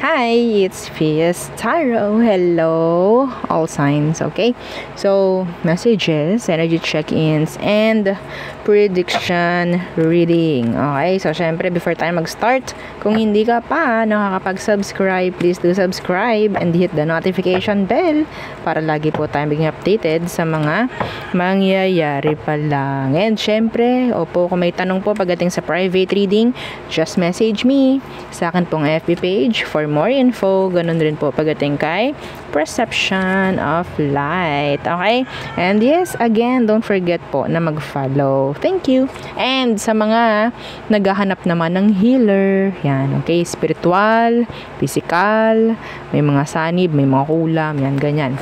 Hi, it's Fias Tarot. Hello, all signs, okay? So, messages, energy check-ins, and prediction reading. Okay, so syempre, before tayo mag-start, kung hindi ka pa nakakapag-subscribe, please do subscribe and hit the notification bell para lagi po tayo maging updated sa mga mangyayari pa lang. And syempre, opo, kung may tanong po pagdating sa private reading, just message me sa akin pong FB page for more info. Ganun rin po pagdating kay Perception of Light. Okay? And yes, again, don't forget po na mag-follow. Thank you. And sa mga naghahanap naman ng healer, yan, okay? Spiritual, physical, may mga sanib, may mga kulam, yan, ganyan.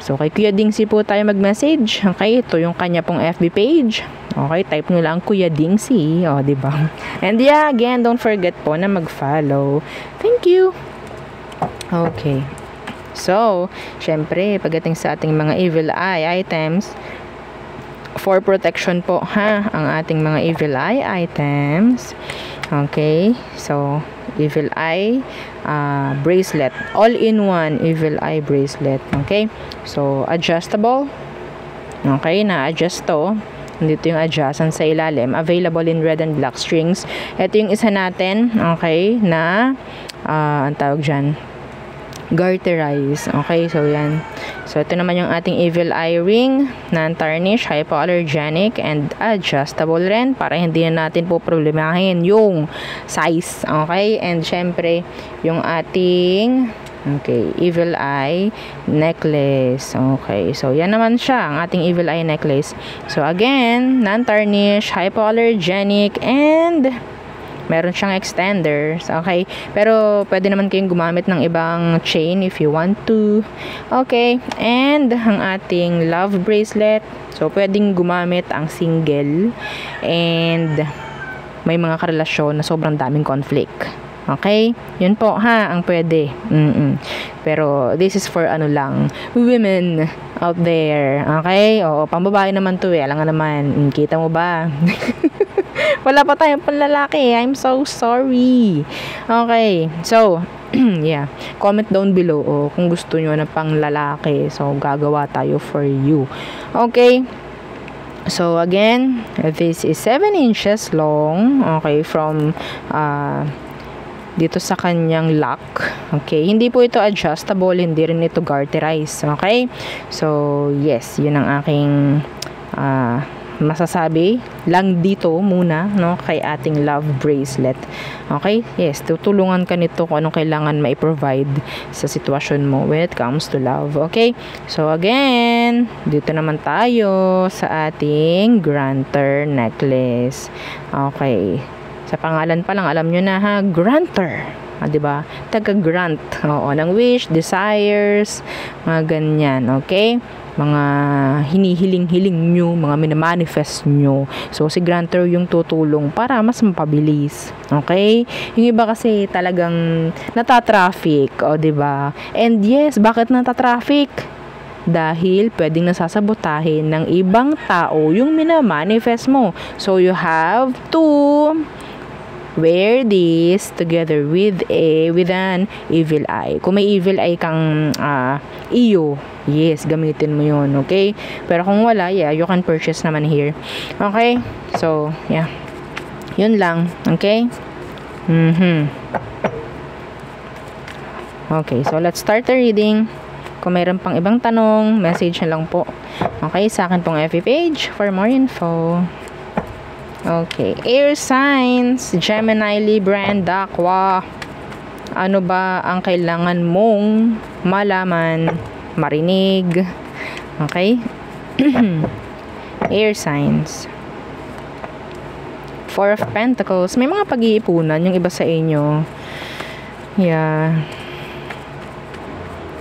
So, kay Kuya Dingsi po tayo mag-message. Okay, ito yung kanya pong FB page. Okay, type nyo lang Kuya Dingsi. O, diba? And yeah, again, don't forget po na mag-follow. Thank you. Okay. So, syempre, pagdating sa ating mga evil eye items, for protection po, ha, ang ating mga evil eye items. Okay, so, evil eye bracelet, all-in-one evil eye bracelet. Okay, so adjustable. Okay, na-adjust to. Dito yung adjustan sa ilalim, available in red and black strings. Ito yung isa natin, okay, na ang tawag dyan, garterize. Okay, so yan. So ito naman yung ating evil eye ring, non-tarnish, hypoallergenic, and adjustable rin para hindi na natin po problemahin yung size. Okay, and syempre yung ating evil eye necklace. Okay, so yan naman siya, ang ating evil eye necklace. So again, non-tarnish, hypoallergenic, and meron siyang extenders, okay? Pero, pwede naman kayong gumamit ng ibang chain if you want to. Okay, and ang ating love bracelet. So, pwedeng gumamit ang single and may mga karelasyon na sobrang daming conflict. Okay? Yun po, ha? Ang pwede. Pero, this is for ano lang, women out there. Okay? O, pambabae naman to eh. Alam nga naman, kita mo ba? Wala pa tayong panlalaki. I'm so sorry. Okay. So, yeah. Comment down below kung gusto nyo na pang lalaki. So, gagawa tayo for you. Okay. So, again, this is 7 inches long. Okay. From, dito sa kanyang lock. Okay. Hindi po ito adjustable. Hindi rin ito garterize. Okay. So, yes. Yun ang aking, masasabi lang dito muna, no, kay ating love bracelet. Okay? Yes, tutulungan ka nito kung anong kailangan ma-provide sa sitwasyon mo when it comes to love. Okay? So again, dito naman tayo sa ating granter necklace. Okay. Sa pangalan pa lang, alam nyo na, ha, granter. Diba? Taga-grant. Oo, ng wish, desires, mga ganyan. Okay? Mga hinihiling-hiling nyo, mga minamanifest nyo. So, si granter yung tutulong para mas mapabilis. Okay? Yung iba kasi talagang natatraffic. O, diba? And yes, bakit natatraffic? Dahil pwedeng nasasabotahin ng ibang tao yung minamanifest mo. So, you have to wear this together with an evil eye. Kung may evil eye kang iyo, yes, gamitin mo yun, okay? Pero kung wala, yeah, you can purchase naman here. Okay? So, yeah. Yun lang, okay? Okay, so let's start the reading. Kung mayroon pang ibang tanong, message na lang po. Okay, sa akin pong FB page for more info. Okay, air signs, Gemini, Libra, and Aqua. Ano ba ang kailangan mong malaman, marinig? Okay? Air signs. Four of Pentacles. May mga pag-iipunan yung iba sa inyo. Yeah.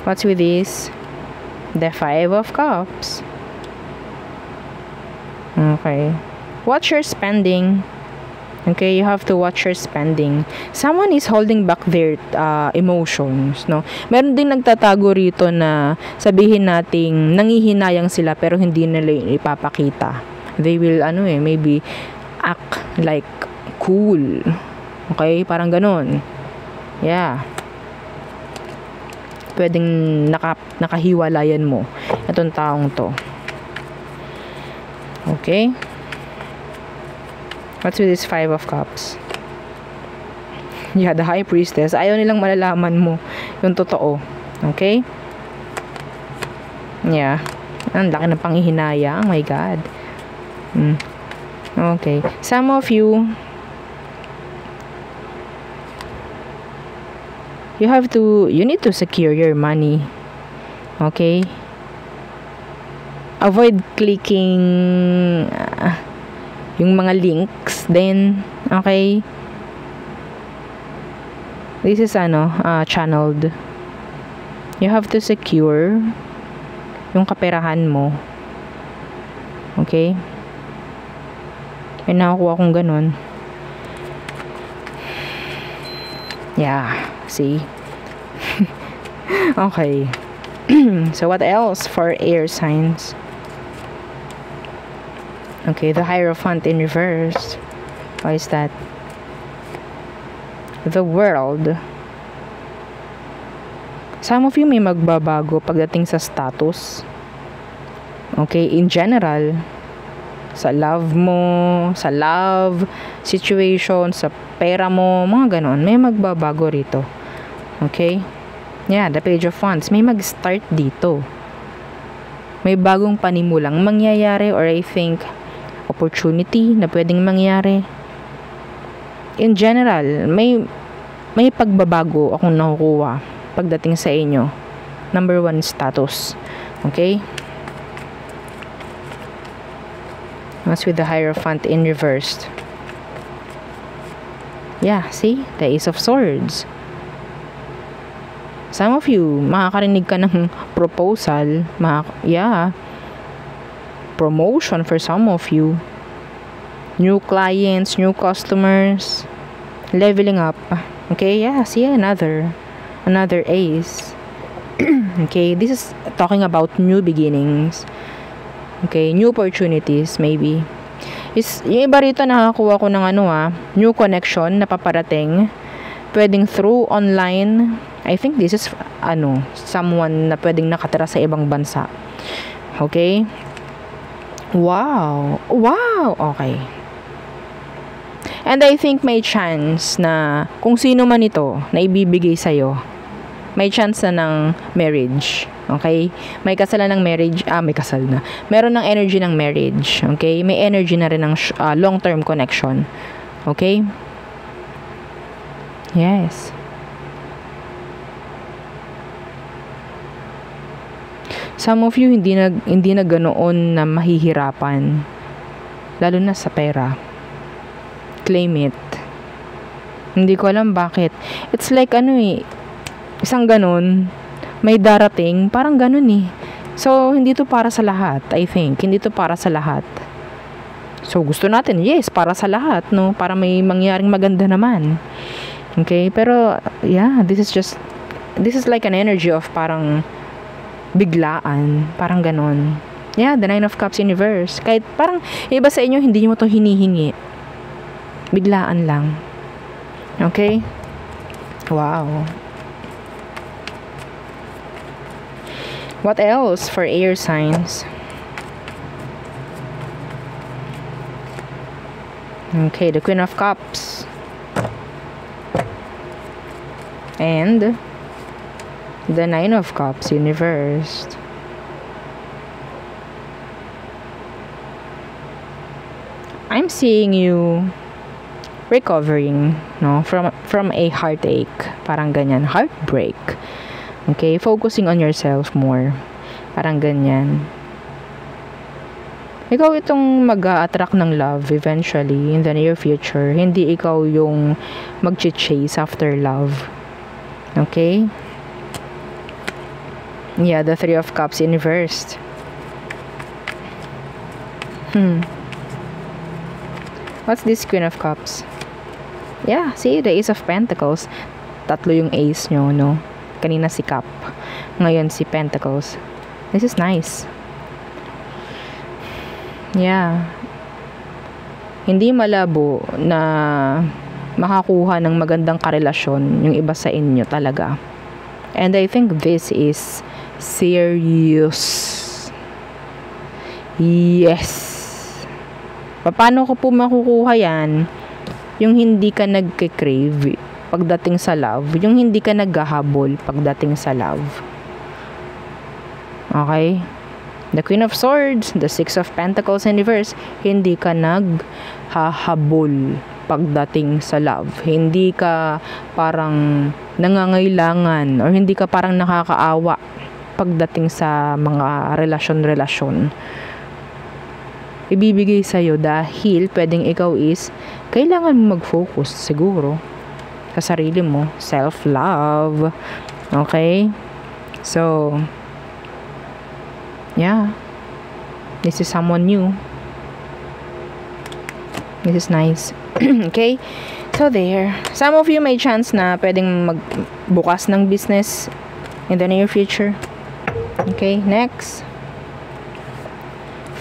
What's with this? The Five of Cups. Okay. Watch your spending. Okay, you have to watch your spending. Someone is holding back their emotions, no? Meron din nagtatago rito na sabihin nating nangihinayang sila pero hindi nila ipapakita. They will, maybe act like cool. Okay, parang ganun. Yeah. pwedeng nakahiwalayan mo itong taong to. Okay? What's with this 5 of Cups? Yeah, the High Priestess. Ayaw nilang malalaman mo yung totoo. Okay? Yeah. Ang laki ng panghihinaya. Oh my God. Okay. Some of you, you need to secure your money. Okay? Avoid clicking yung mga links then. Okay? This is channeled. You have to secure yung kaperahan mo. Okay? May nakakuha akong ganun. Yeah. See? Okay. So what else for air signs? Okay, the Hierophant in reverse. Why is that? The World. Some of you may magbabago pagdating sa status. Okay, in general, sa love mo, sa love situation, sa pera mo, mga ganon, may magbabago rito. Okay? Yeah, the Page of Wands, may mag-start dito. May bagong panimulang mangyayari, or I think opportunity na pwedeng mangyari. In general, may pagbabago akong nakukuha pagdating sa inyo. Number 1, status. Okay? What's with the Hierophant in reversed? Yeah, see? The Ace of Swords. Some of you, makakarinig ka ng proposal. Promotion for some of you. New clients, new customers. Leveling up. Okay, yeah, see, another ace. Okay, this is talking about new beginnings. Okay, new opportunities maybe. Yung iba rito nakakuha ko ng new connection na paparating. Pwedeng through online. I think this is someone na pwedeng nakatira sa ibang bansa. Okay? Wow. Okay. And I think may chance na kung sino man ito na ibibigay sa'yo, may chance na ng marriage. Okay? May kasal ng marriage. May kasal na. Meron ng energy ng marriage. Okay? May energy na rin ng long-term connection. Okay? Yes. Some of you hindi na ganoon na mahihirapan. Lalo na sa pera. Claim it. Hindi ko alam bakit. It's like isang ganun, may darating, parang ganun eh. So, hindi to para sa lahat, I think. Hindi to para sa lahat. So, gusto natin, yes, para sa lahat, no? Para may mangyaring maganda naman. Okay? Pero, yeah, this is like an energy of parang biglaan. Parang ganun. Yeah, the 9 of Cups in reverse. Kahit parang, iba sa inyo, hindi mo to hinihingi. Biglaan lang. Okay? Wow. What else for air signs? Okay, the Queen of Cups. And the 9 of Cups in reversed. I'm seeing you recovering, no, from a heartache, parang ganyan, heartbreak. Okay, focusing on yourself more, parang ganyan. Ikaw itong mag-a-attract ng love eventually in the near future. Hindi ikaw yung mag-chase after love. Okay? Yeah, the 3 of Cups in reversed. What's this Queen of Cups? Yeah, see, the Ace of Pentacles. Tatlo yung ace nyo, no? Kanina si Cup. Ngayon si Pentacles. This is nice. Yeah. Hindi malabo na makakuha ng magandang karelasyon yung iba sa inyo talaga. And I think this is serious. Yes. Paano ko po makukuha yan? Yung hindi ka nagke-crave pagdating sa love. Yung hindi ka naghahabol pagdating sa love. Okay? The Queen of Swords, the Six of Pentacles in reverse, hindi ka naghahabol pagdating sa love. Hindi ka parang nangangailangan or hindi ka parang nakakaawa pagdating sa mga relasyon. Ibibigay sa'yo dahil pwedeng ikaw is kailangan mo mag-focus siguro sa sarili mo. Self-love. Okay? So, yeah. This is someone new. This is nice. Okay? So, there. Some of you may chance na pwedeng magbukas ng business in the near future. Okay? Next.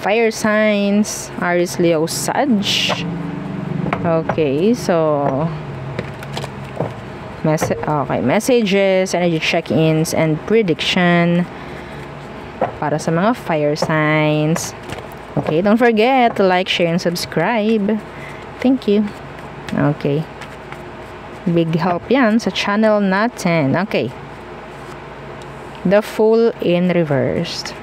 Fire signs. Aries, Leo, Sag. Okay. So, messages, energy check-ins, and prediction para sa mga fire signs. Okay, don't forget to like, share, and subscribe. Thank you. Okay. Big help yan sa channel natin. Okay. The Fool in reversed.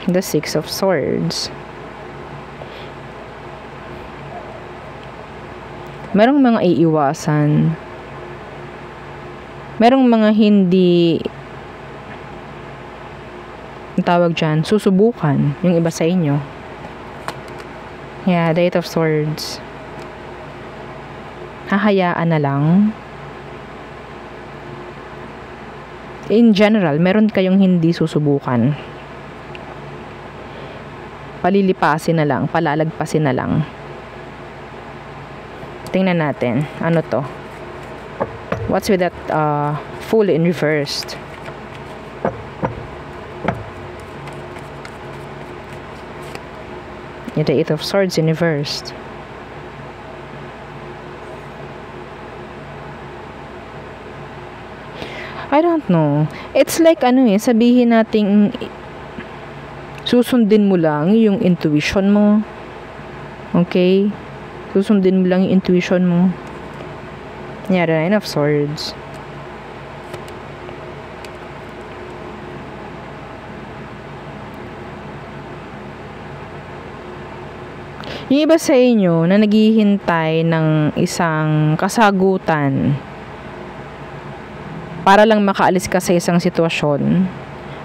The Six of Swords. Merong mga iiwasan. Merong mga hindi ang tawag dyan, susubukan yung iba sa inyo. Yeah, the Eight of Swords. Hahayaan na lang. In general, meron kayong hindi susubukan. Palilipasin na lang, palalagpasin na lang. Tingnan natin, ano to? What's with that Fool in reversed? The Eight of Swords in reversed. I don't know. It's like sabihin nating susundin mo lang yung intuition mo. Okay? Susundin mo lang yung intuition mo. Yeah, the Nine of Swords. Yung iba sa inyo na naghihintay ng isang kasagutan para lang makaalis ka sa isang sitwasyon,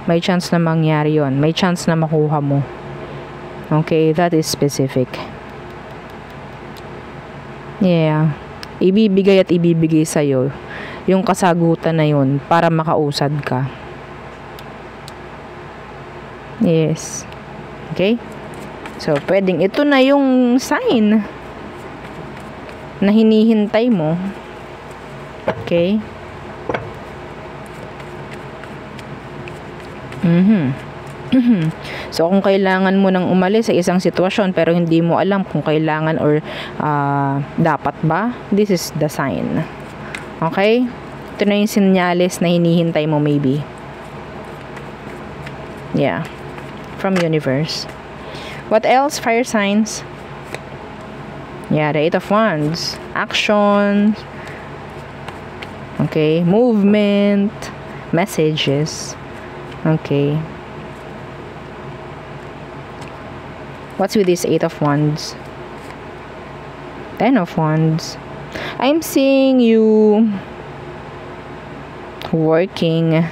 may chance na mangyari yon. May chance na makuha mo. Okay, that is specific. Yeah. Ibibigay at ibibigay sa'yo yung kasagutan na yun para makausad ka. Yes. Okay? So, pwedeng ito na yung sign na hinihintay mo. Okay? So, kung kailangan mo nang umalis sa isang sitwasyon pero hindi mo alam kung kailangan or dapat ba, this is the sign. Okay? Ito na yung senyales na hinihintay mo maybe. Yeah. From universe. What else? Fire signs. Yeah, the Eight of Wands. Action. Okay. Movement. Messages. Okay. What's with this Eight of Wands? Ten of Wands. I'm seeing you working.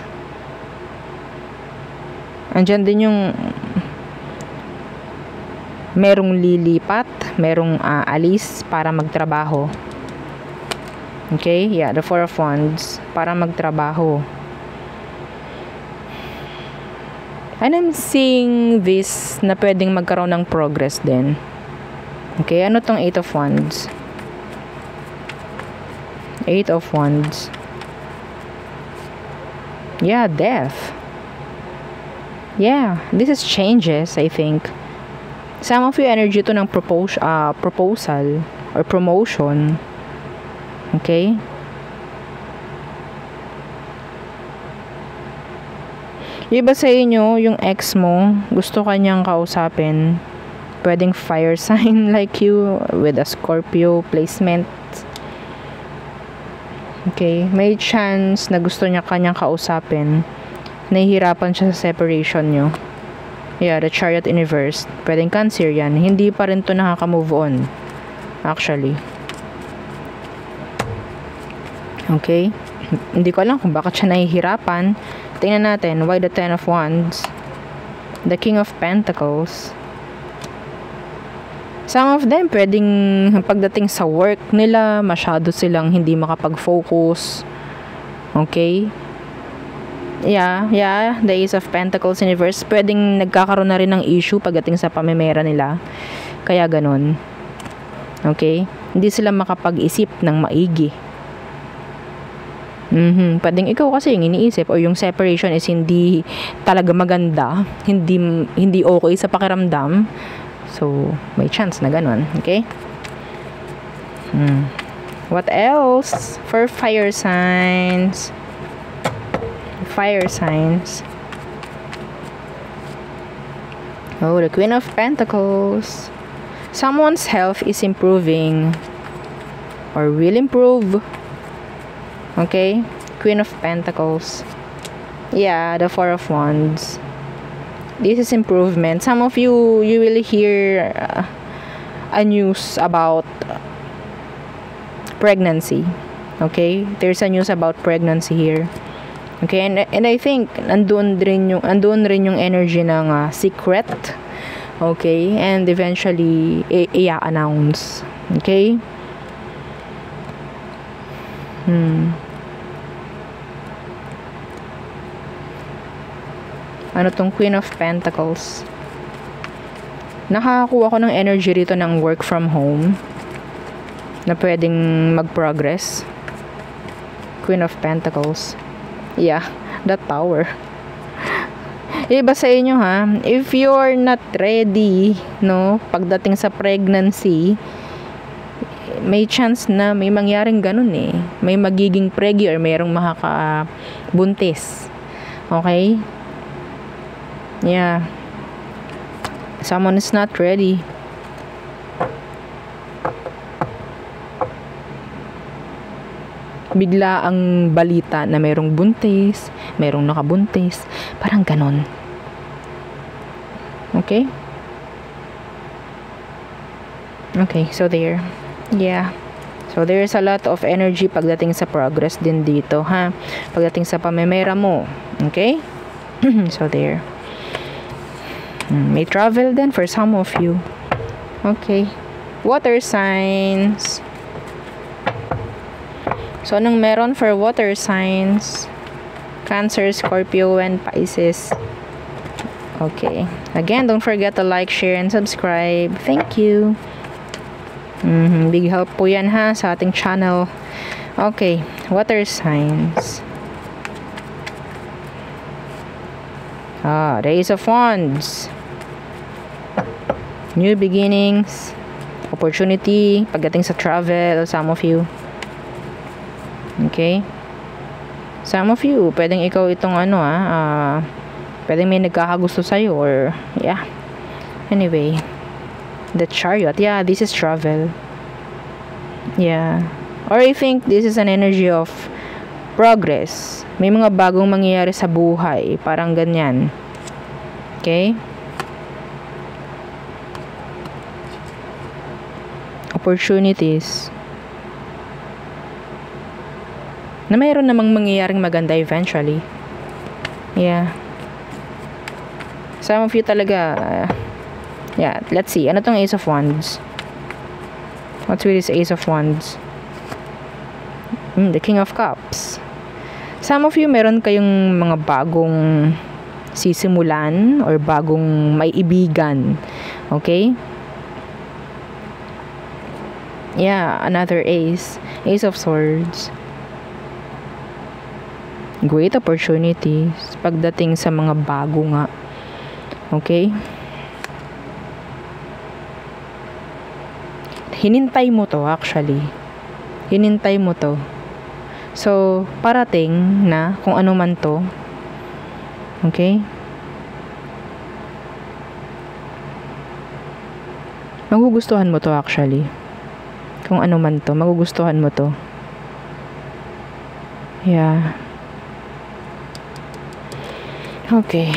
Andyan din yung merong lilipat, merong alis para magtrabaho. Okay? Yeah, the Four of Wands. Para magtrabaho. And I'm seeing this na pwedeng magkaroon ng progress din. Okay? Ano tong Eight of Wands? Eight of Wands. Yeah, death. Yeah, this is changes, I think. Some of you energy to ng proposal or promotion. Okay? Yung iba sa inyo, yung ex mo, gusto kanyang kausapin. Pwedeng fire sign like you with a Scorpio placement. Okay? May chance na gusto niya kanyang kausapin. Nahihirapan siya sa separation nyo. Yeah, the Chariot in reverse. Pwedeng Cancer yan. Hindi pa rin to nakaka-move on. Actually. Okay? Hindi ko alam kung bakit siya nahihirapan. Tingnan natin, why the Ten of Wands? The King of Pentacles. Some of them, pwedeng pagdating sa work nila, masyado silang hindi makapag-focus. Okay? Yeah, the Ace of Pentacles in reverse. Pwedeng nagkakaroon na rin ng issue pagdating sa pamimera nila. Kaya ganun. Okay? Hindi sila makapag-isip ng maigi. Pwedeng ikaw kasi yung iniisip or yung separation is hindi talaga maganda, hindi okay sa pakiramdam. So, may chance na ganun. Okay? What else? For fire signs. Fire signs. Oh, the Queen of Pentacles. Someone's health is improving or will improve. Okay? Queen of Pentacles. Yeah, the Four of Wands. This is improvement. Some of you will hear a news about pregnancy. Okay? There's a news about pregnancy here. Okay? And I think andun rin yung energy ng secret. Okay? And eventually i-announce. Okay? Ano tong Queen of Pentacles? Nakakakuha ko ng energy rito ng work from home na pwedeng mag-progress. Queen of Pentacles. Yeah, the Tower. Iba sa inyo ha, if you're not ready, no, pagdating sa pregnancy, may chance na may mangyaring ganun eh. May magiging pregi or mayroong makakabuntis. Okay? Yeah. Someone is not ready. Bigla ang balita na mayroong buntis, mayroong nakabuntis, parang ganon. Okay? Okay, so there. Yeah. So there's a lot of energy pagdating sa progress din dito, ha? Pagdating sa pamemera mo. Okay? So there. May travel din for some of you. Okay. Water signs. So, anong meron for water signs? Cancer, Scorpio, and Pisces. Okay. Again, don't forget to like, share, and subscribe. Thank you. Big help po yan ha sa ating channel. Okay. Water signs. The Ace of Wands. New beginnings. Opportunity. Pagdating sa travel. Some of you. Okay? Some of you, pwedeng ikaw itong pwedeng may nagkakagusto sa'yo or, yeah. Anyway. The Chariot. Yeah, this is travel. Yeah. Or I think this is an energy of progress. May mga bagong mangyayari sa buhay. Parang ganyan. Okay? Opportunities. Na mayroon namang mangyayaring maganda eventually. Yeah. Some of you talaga, yeah, let's see. Ano tong Ace of Wands? What's with this Ace of Wands? The King of Cups. Some of you, meron kayong mga bagong sisimulan or bagong may ibigan. Okay? Yeah, another Ace. Ace of Swords. Great opportunities pagdating sa mga bago nga. Okay? Hinintay mo to actually. hinintay mo to. So, parating na kung ano man to. Okay? Magugustuhan mo to actually. Kung ano man to, magugustuhan mo to. Yeah. Okay.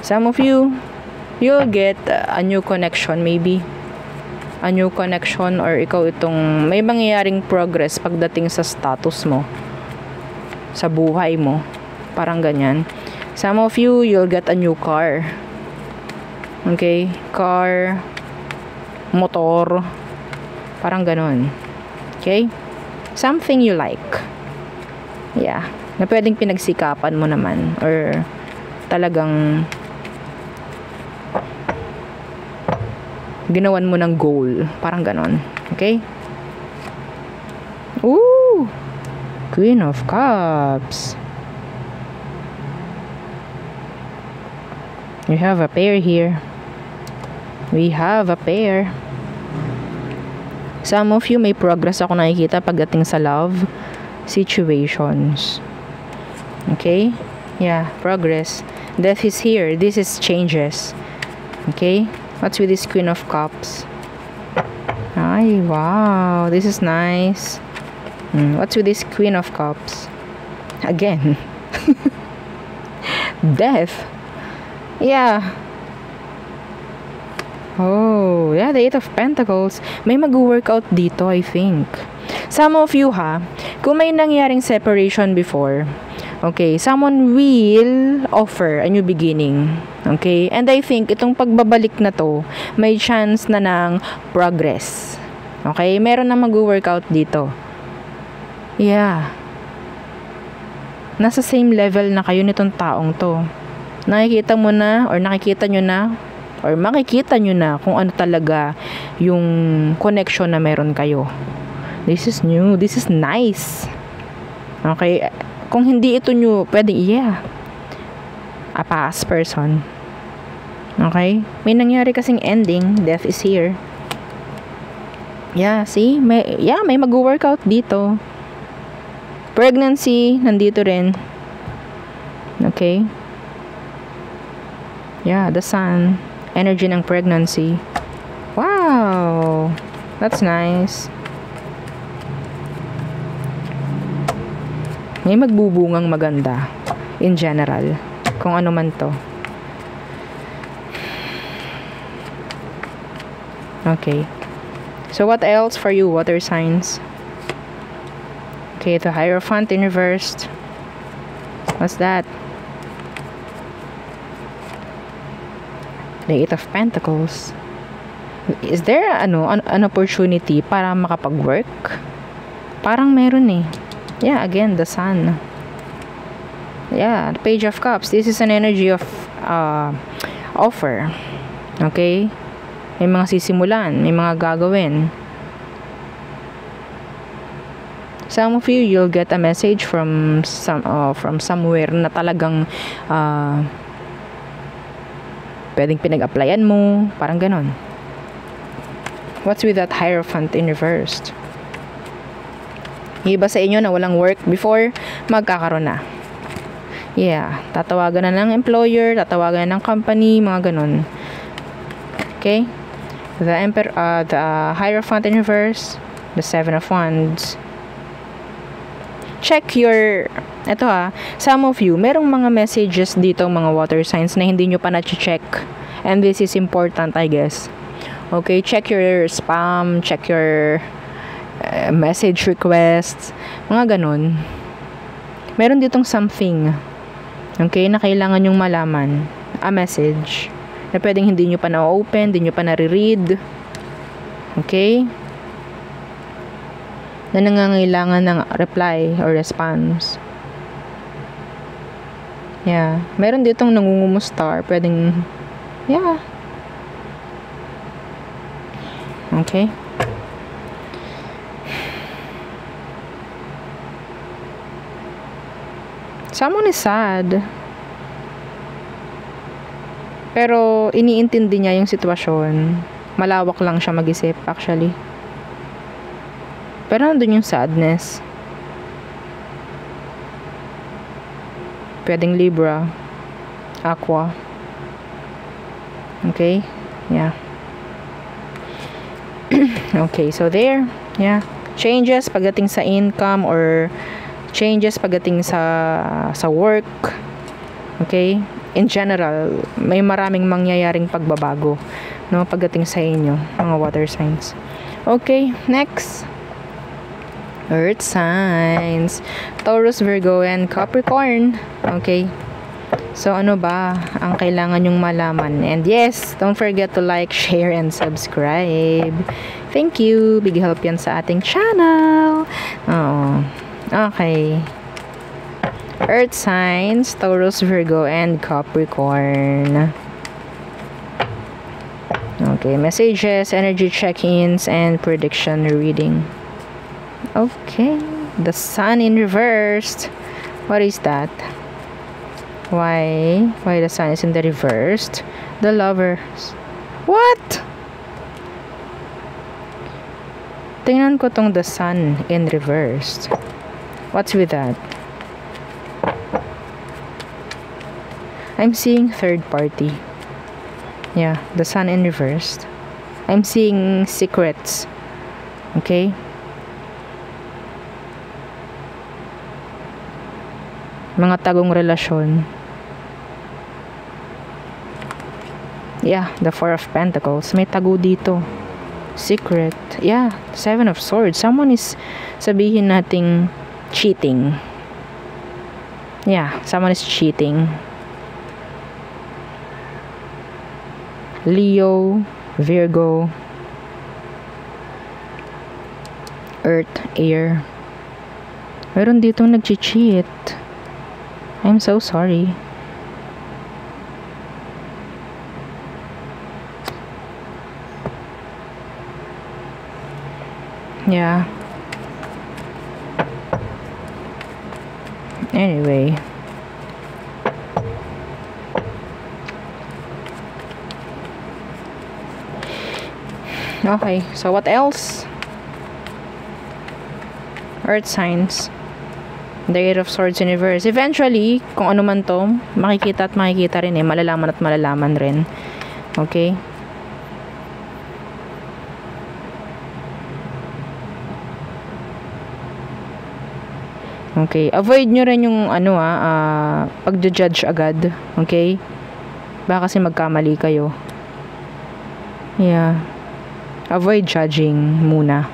Some of you, you'll get a new connection maybe. A new connection, or ikaw itong may mangyayaring progress pagdating sa status mo, sa buhay mo, parang ganyan. Some of you, you'll get a new car. Okay? Car, motor, parang ganon. Okay? Something you like. Yeah. Na pwedeng pinagsikapan mo naman, or talagang ginawan mo ng goal. Parang ganon. Okay? Ooh! Queen of Cups. We have a pair here. We have a pair. Some of you may progress ako nakikita pagdating sa love situations. Okay? Yeah, progress. Death is here. This is changes. Okay? What's with this Queen of Cups? Ay, wow. This is nice. What's with this Queen of Cups? Again. Death. Yeah. Oh, yeah, the Eight of Pentacles. May mag-workout dito, I think. Some of you, kung may nangyaring separation before, okay, someone will offer a new beginning. Okay? And I think itong pagbabalik na to, may chance na ng progress. Okay? Meron na mag-workout dito. Yeah. Nasa same level na kayo nitong taong to. Nakikita mo na, or nakikita nyo na, or makikita nyo na kung ano talaga yung connection na meron kayo. This is new. This is nice. Okay? Kung hindi ito new, pwedeng, a past person. Okay? May nangyari kasing ending. Death is here. Yeah, see? May mag-workout dito. Pregnancy, nandito rin. Okay? Yeah, the sun. Energy ng pregnancy. Wow! That's nice. May magbubungang maganda. In general. Kung ano man to. Okay. So what else for you, water signs? Okay, the Hierophant in reversed. What's that? The Eight of Pentacles. Is there an opportunity para makapag-work? Parang meron eh. Yeah, again, the Sun. Yeah, the Page of Cups. This is an energy of offer. Okay? May mga sisimulan, may mga gagawin. Some of you, you'll get a message from somewhere na talagang pwedeng pinag-applyan mo, parang ganon. What's with that Hierophant in reversed? Iba sa inyo na walang work before, magkakaroon na. Yeah, tatawagan na ng employer, tatawagan na ng company, mga ganon. Okay? The Hierophant in reverse, the Seven of Wands. Check your, some of you, merong mga messages dito, mga water signs na hindi nyo pa na-check. And this is important, I guess. Okay, check your spam, check your message requests, mga ganun. Meron ditong something, okay, na kailangan nyong malaman. A message na pwedeng hindi nyo pa na-open, hindi nyo pa nare-read. Okay? Na nangangailangan ng reply or response. Yeah. Meron ditong nangungumusta, pwedeng, yeah. Okay? Someone is sad. Pero iniintindi niya yung sitwasyon. Malawak lang siya mag-isip actually. Pero nandun yung sadness. Pwedeng Libra, Aqua. Okay? Yeah. Okay, so there. Yeah. Changes pagdating sa income or changes pagdating sa work. Okay? In general, may maraming mangyayaring pagbabago, no, pagdating sa inyo, mga water signs. Okay, next. Earth signs. Taurus, Virgo, and Capricorn. Okay. So, ano ba ang kailangan nyong malaman? And yes, don't forget to like, share, and subscribe. Thank you. Big help yan sa ating channel. Oo. Okay. Earth signs, Taurus, Virgo, and Capricorn. Okay, messages, energy check-ins, and prediction reading. Okay, the sun in reversed. What is that? Why the sun is in the reversed? The lovers. What? Tingnan ko tong the sun in reversed. What's with that? I'm seeing third party. Yeah, the sun in reversed. I'm seeing secrets. Okay? Mga tagong relasyon. Yeah, the Four of Pentacles. May tago dito. Secret. Yeah, Seven of Swords. Someone is, sabihin nating, cheating. Yeah, someone is cheating. Leo, Virgo, Earth, Air. Meron ditong nag-cheat. I'm so sorry. Yeah. Anyway. Okay, so what else? Earth signs. The Eight of Swords Universe. Eventually, kung ano man to, makikita at makikita rin eh. Malalaman at malalaman rin. Okay? Okay. Avoid nyo rin yung ano pag-judge agad. Okay? Baka kasi magkamali kayo. Yeah. Avoid judging muna.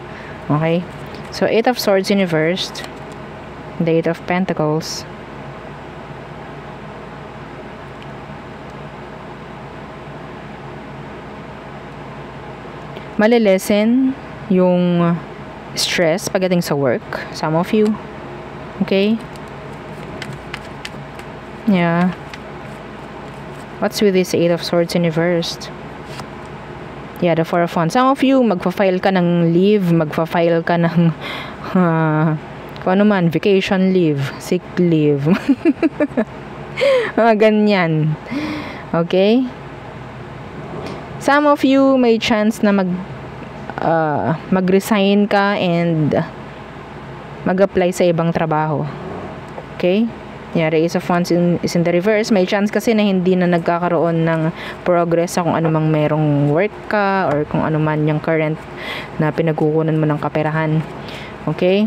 Okay? So, Eight of Swords in reversed. The Eight of Pentacles. Malilesen yung stress pagdating sa work. Some of you. Okay? Yeah. What's with this Eight of Swords in reversed? Yeah, the Four of Wands. Some of you, magfa-file ka ng leave, magfa-file ka ng kung ano man, vacation leave, sick leave. Mga ganyan. Okay? Some of you may chance na mag-resign ka and mag-apply sa ibang trabaho. Okay? Yeah, the Ace of Wands is in the reverse. May chance kasi na hindi na nagkakaroon ng progress sa kung ano mang merong work ka or kung ano man yung current na pinagkukunan mo ng kaperahan. Okay?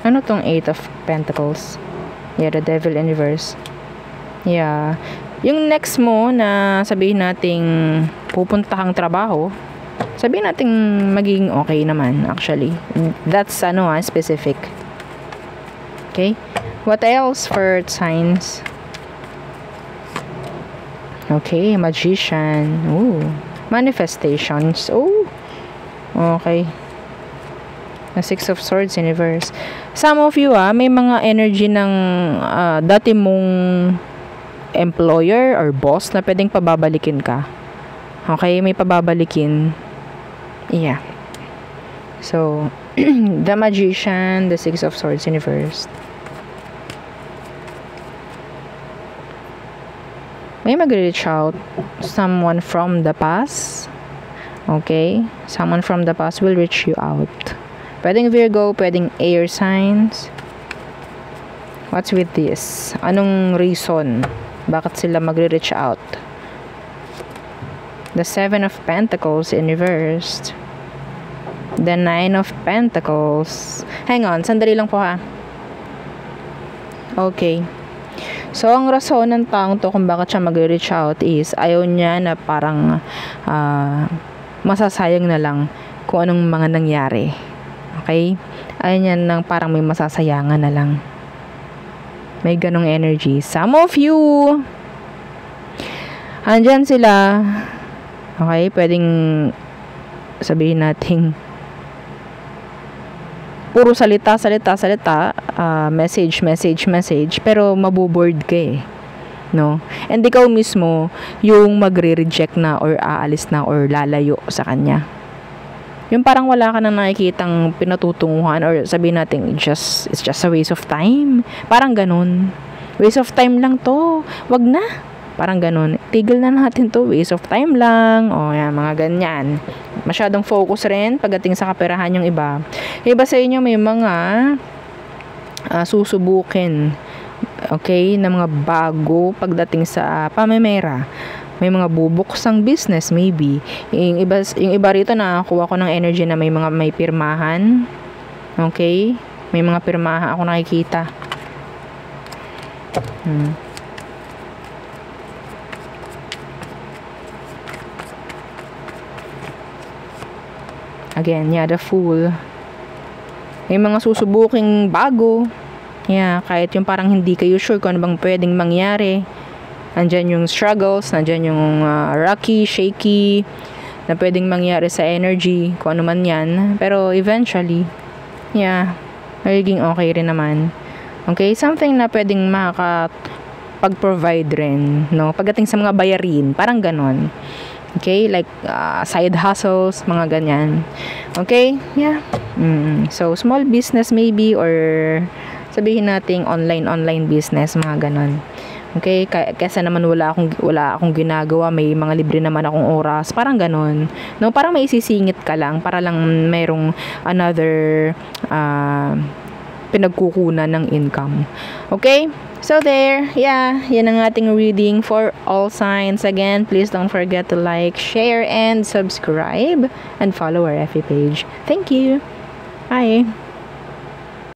Ano tong Eight of Pentacles? Yeah, the Devil in reverse. Yeah. Yung next mo na sabihin nating pupunta kang trabaho, sabihin nating magiging okay naman actually. That's specific. Okay? What else for signs? Okay, Magician. Ooh. Manifestations. Oh. Okay. The Six of Swords in reverse. Some of you may mga energy ng dati mong employer or boss na pwedeng pababalikin ka. Okay, may pababalikin. Yeah. So, The Magician, the Six of Swords in reverse. May mag-reach out someone from the past. Okay? Someone from the past will reach you out. Pwedeng Virgo, pwedeng air signs. What's with this? Anong reason? Bakit sila magre-reach out? The Seven of Pentacles in reversed. The Nine of Pentacles. Hang on, sandali lang po ha. Okay. So, ang rason ng taong to kung bakit siya mag-reach out is ayaw niya na parang masasayang na lang kung anong mga nangyari. Okay? Ayaw niya nang parang may masasayangan na lang. May ganong energy. Some of you, andyan sila. Okay? Pwedeng sabihin natin puro salita, message, pero maboboard ka eh. No? And ikaw mismo, yung magre-reject na or aalis na or lalayo sa kanya. Yung parang wala ka nang nakikitang pinatutunguhan or sabihin natin, it's just a waste of time. Parang ganun. Waste of time lang to. Wag na. Parang ganun. Tigil na natin to. Waste of time lang. O yan, mga ganyan. Masyadong focus rin pagdating sa kaperahan yung iba. Iba sa inyo may mga susubukin. Okay? Na mga bago pagdating sa pamemera. May mga bubuksang business maybe. Yung iba rito nakakuha ko ng energy na may pirmahan. Okay? May mga pirmahan ako nakikita. Again, the Fool. May mga susubuking bago. Kahit yung parang hindi kayo sure kung ano bang pwedeng mangyari. Nandyan yung struggles, nandyan yung rocky, shaky, na pwedeng mangyari sa energy, kung ano man yan. Pero eventually, magiging okay rin naman. Okay? Something na pwedeng makakapag-provide rin, no? Pagdating sa mga bayarin, parang ganon. Okay? Like, side hustles, mga ganyan. Okay? So, small business maybe or sabihin nating online business, mga ganon. Okay? Kesa naman wala akong ginagawa, may mga libre naman akong oras. Parang ganon. No? Parang may isisingit ka lang para lang mayroong another pinagkukunan ng income. Okay? So there, yan ang ating reading for all signs. Again, please don't forget to like, share, and subscribe, and follow our FB page. Thank you. Bye.